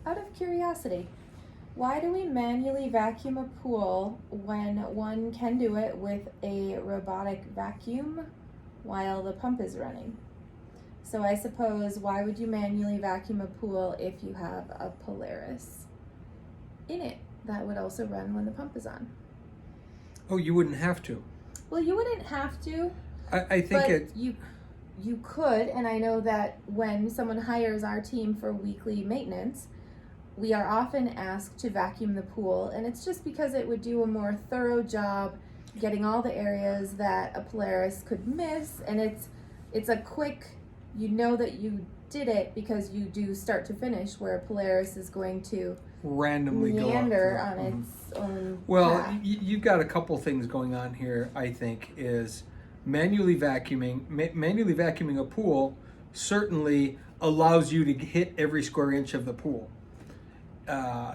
Out of curiosity, why do we manually vacuum a pool when one can do it with a robotic vacuum while the pump is running? So I suppose, why would you manually vacuum a pool if you have a Polaris in it that would also run when the pump is on? Oh, you wouldn't have to. Well, you wouldn't have to, I think but you could, and I know that when someone hires our team for weekly maintenance, we are often asked to vacuum the pool, and it's just because it would do a more thorough job getting all the areas that a Polaris could miss, and it's a quick, you know that you did it because you do start to finish, where a Polaris is going to randomly meander go up. on its own Well, path. you've got a couple things going on here. I think is manually vacuuming a pool certainly allows you to hit every square inch of the pool.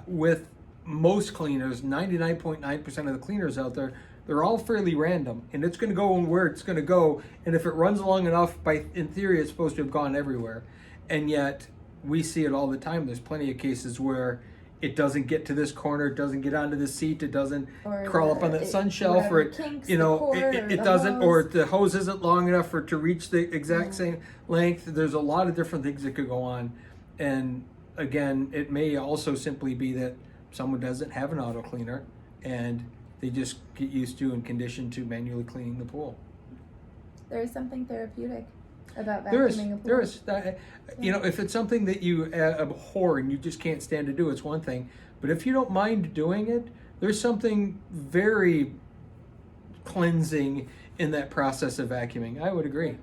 With most cleaners, 99.9% of the cleaners out there, they're all fairly random, and it's going to go where it's going to go. And if it runs long enough, in theory, it's supposed to have gone everywhere. And yet, we see it all the time. There's plenty of cases where it doesn't get to this corner, it doesn't get onto the seat, it doesn't crawl up on that sun shelf, or it doesn't, or the hose isn't long enough for it to reach the exact same length. There's a lot of different things that could go on, and again, it may also simply be that someone doesn't have an auto cleaner and they just get used to and conditioned to manually cleaning the pool. There is something therapeutic about vacuuming a pool. There is. You know, if it's something that you abhor and you just can't stand to do, it's one thing. But if you don't mind doing it, there's something very cleansing in that process of vacuuming. I would agree.